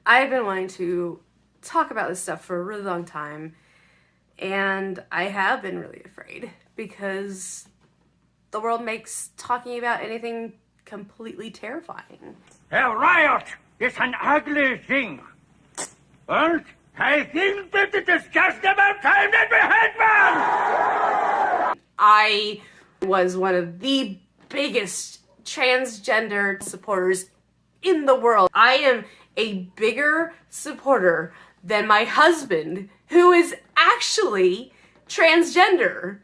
I've been wanting to talk about this stuff for a really long time, and I have been really afraid because the world makes talking about anything completely terrifying. A riot is an ugly thing. And I think that it is just about time that we had one! I was one of the biggest transgender supporters in the world. I am a bigger supporter than my husband, who is actually transgender.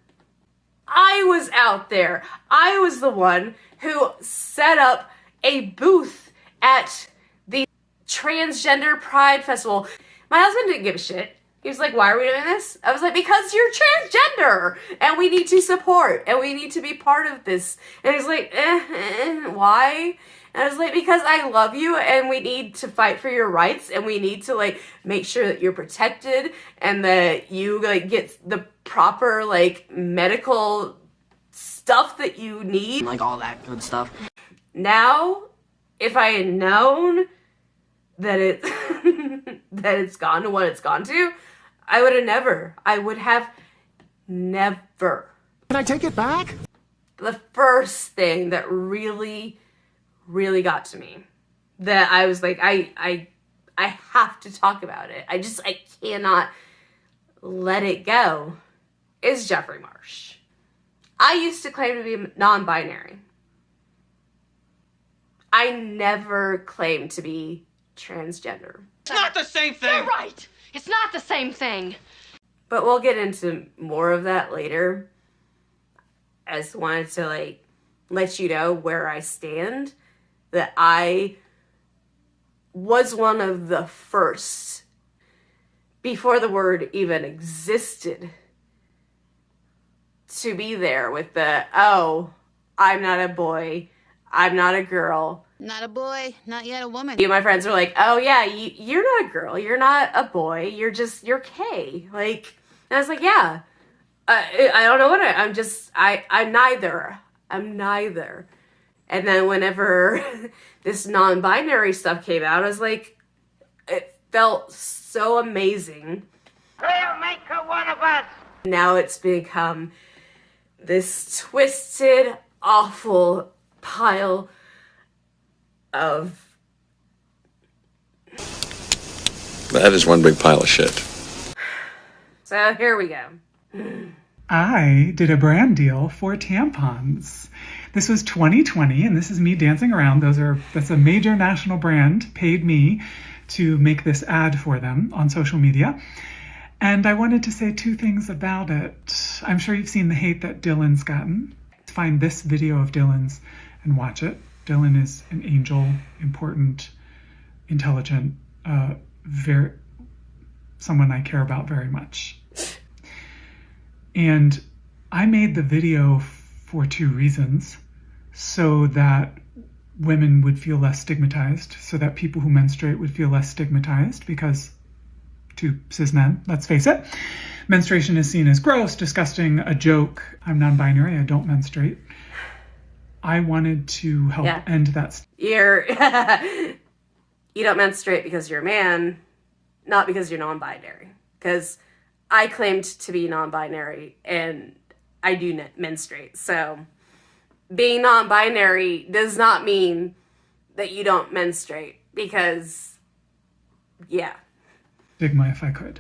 I was out there. I was the one who set up a booth at the Transgender Pride Festival. My husband didn't give a shit. He was like, why are we doing this? I was like, because you're transgender and we need to support and we need to be part of this. And he's like, why? And I was like, because I love you and we need to fight for your rights and we need to like make sure that you're protected and that you like get the proper like medical stuff that you need. Like all that good stuff. Now, if I had known that that it's gone to what it's gone to, I would have never. Can I take it back? The first thing that really got to me, that I was like, I have to talk about it. I cannot let it go, is Jeffrey Marsh. I used to claim to be non-binary. I never claimed to be transgender. It's not the same thing! You're right! It's not the same thing! But we'll get into more of that later. I just wanted to like let you know where I stand. That I was one of the first, before the word even existed, to be there with the, oh, I'm not a boy, I'm not a girl. Not a boy, not yet a woman. You, my friends, are like, oh yeah, you're not a girl, you're not a boy, you're K. Like, and I was like, yeah, I don't know what I'm neither. I'm neither. And then whenever this non-binary stuff came out, I was like, it felt so amazing. We'll make her one of us! Now it's become this twisted, awful pile of... That is one big pile of shit. So here we go. I did a brand deal for tampons. This was 2020, and this is me dancing around. That's a major national brand paid me to make this ad for them on social media. And I wanted to say two things about it. I'm sure you've seen the hate that Dylan's gotten. Find this video of Dylan's and watch it. Dylan is an angel, important, intelligent, someone I care about very much. And I made the video for two reasons. So that women would feel less stigmatized, so that people who menstruate would feel less stigmatized, because to cis men, let's face it, menstruation is seen as gross, disgusting, a joke. I'm non-binary, I don't menstruate. I wanted to help end that. You don't menstruate because you're a man, not because you're non-binary. Because I claimed to be non-binary and I do menstruate. So being non-binary does not mean that you don't menstruate, because, yeah. Stigma if I could.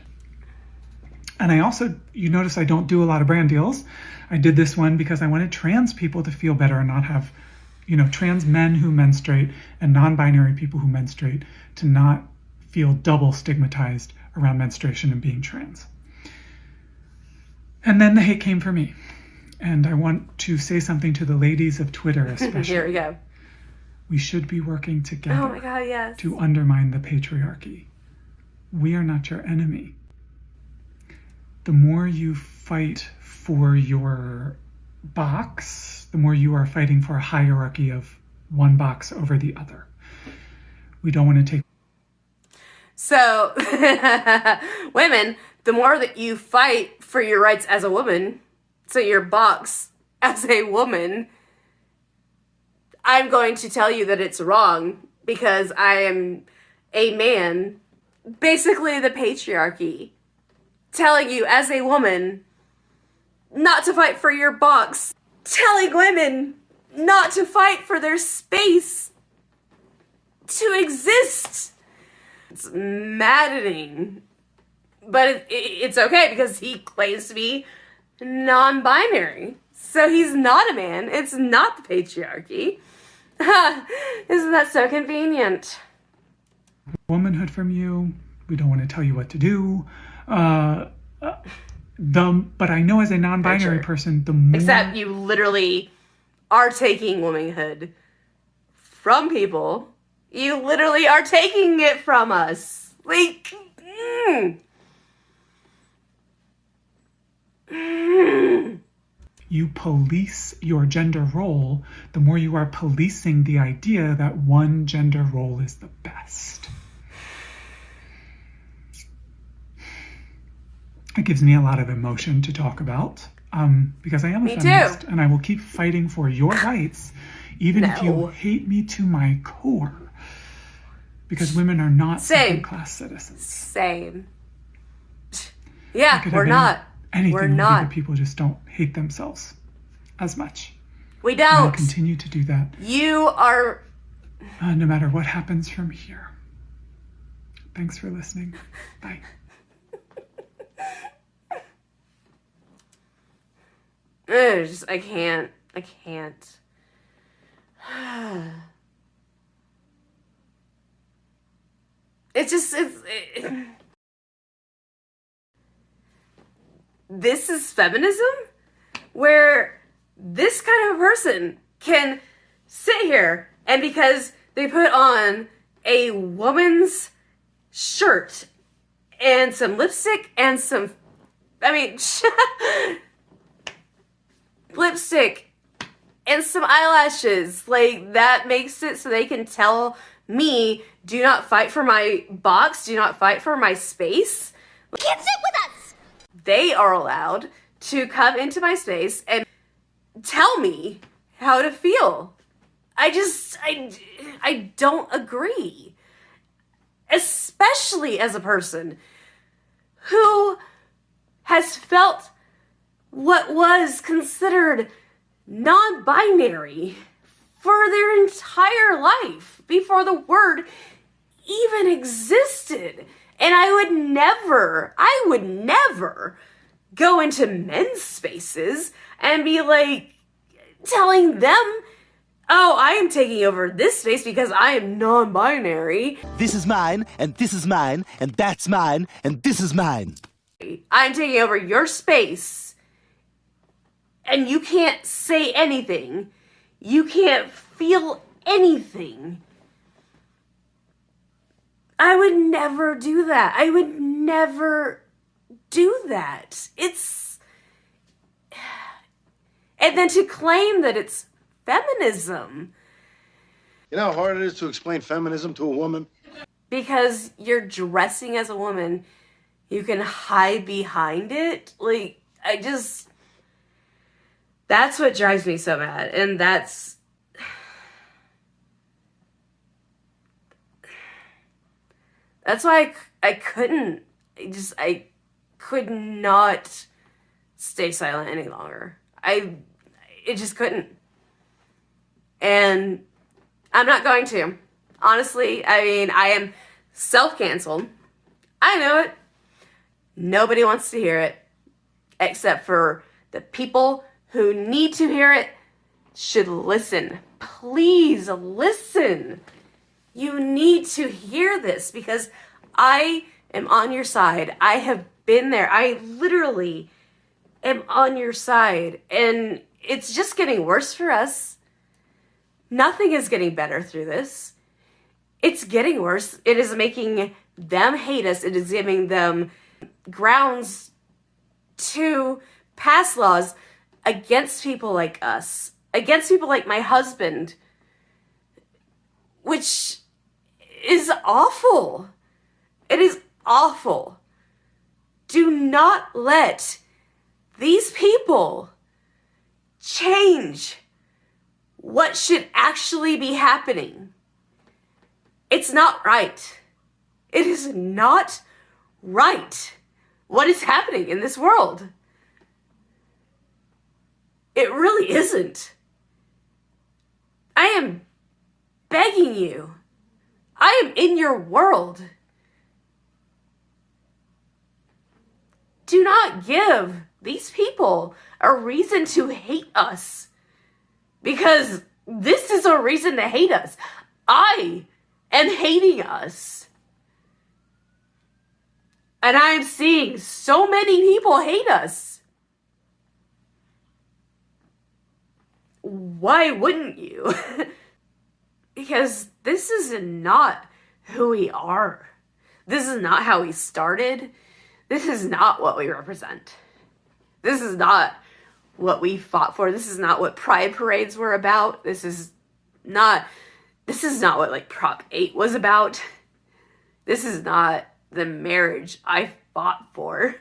And I also, you notice I don't do a lot of brand deals. I did this one because I wanted trans people to feel better and not have, trans men who menstruate and non-binary people who menstruate to not feel double stigmatized around menstruation and being trans. And then the hate came for me. And I want to say something to the ladies of Twitter especially. Here we go. We should be working together oh my God, yes. to undermine the patriarchy. We are not your enemy. The more you fight for your box, the more you are fighting for a hierarchy of one box over the other. We don't want to take... So, women, the more that you fight for your rights as a woman, so your box as a woman, I'm going to tell you that it's wrong, because I am a man, basically the patriarchy, telling you as a woman not to fight for your box, telling women not to fight for their space to exist. It's maddening. But it's okay because he claims to be non-binary. So he's not a man. It's not the patriarchy. Isn't that so convenient? Womanhood from you. We don't want to tell you what to do. But I know as a non-binary person, the more... Except you literally are taking womanhood from people. You literally are taking it from us. Like, You police your gender role, the more you are policing the idea that one gender role is the best. It gives me a lot of emotion to talk about, because I am a feminist, and I will keep fighting for your rights, even if you hate me to my core, because women are not second-class citizens. Same. Yeah, we're not. Anything we're will not. be that people just don't hate themselves as much. We don't. And I'll continue to do that. You are... no matter what happens from here. Thanks for listening. Bye. I can't. This is feminism? Where this kind of person can sit here and because they put on a woman's shirt and some lipstick and some... lipstick and some eyelashes, like, that makes it so they can tell me, do not fight for my box, do not fight for my space. You can't sit with us! They are allowed to come into my space and tell me how to feel. I don't agree. Especially as a person who has felt what was considered non-binary for their entire life before the word even existed. And I would never go into men's spaces and be like telling them, oh, I am taking over this space because I am non-binary. This is mine, and this is mine, and that's mine, and this is mine. I'm taking over your space. And you can't say anything. You can't feel anything. I would never do that. I would never do that. And then to claim that it's feminism. You know how hard it is to explain feminism to a woman? Because you're dressing as a woman, you can hide behind it. Like, that's what drives me so mad. And that's why I couldn't. I could not stay silent any longer. It just couldn't. And I'm not going to. Honestly, I am self-canceled. I know it. Nobody wants to hear it. Except for the people who need to hear it should listen. Please listen. You need to hear this because I am on your side. I have been there. I literally am on your side. And it's just getting worse for us. Nothing is getting better through this. It's getting worse. It is making them hate us. It is giving them grounds to pass laws against people like us, against people like my husband, which is awful. It is awful. Do not let these people change what should actually be happening. It's not right. It is not right what is happening in this world. It really isn't. I am begging you. I am in your world. Do not give these people a reason to hate us. Because this is a reason to hate us. I am hating us. And I am seeing so many people hate us. Why wouldn't you? Because this is not who we are. This is not how we started. This is not what we represent. This is not what we fought for. This is not what pride parades were about. This is not what like Prop 8 was about. This is not the marriage I fought for.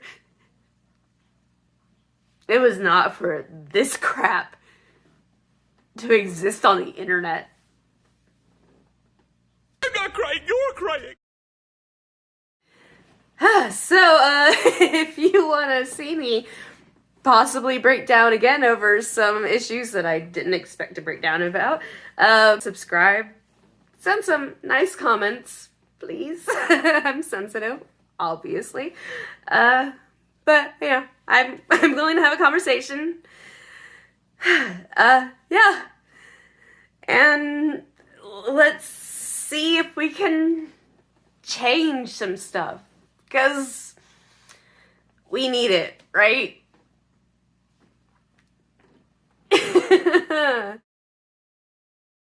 It was not for this crap to exist on the internet. I'm not crying, you're crying. So, if you want to see me possibly break down again over some issues that I didn't expect to break down about, subscribe, send some nice comments, please. I'm sensitive, obviously. But yeah, I'm willing to have a conversation. Yeah. And let's see if we can change some stuff. Because we need it, right?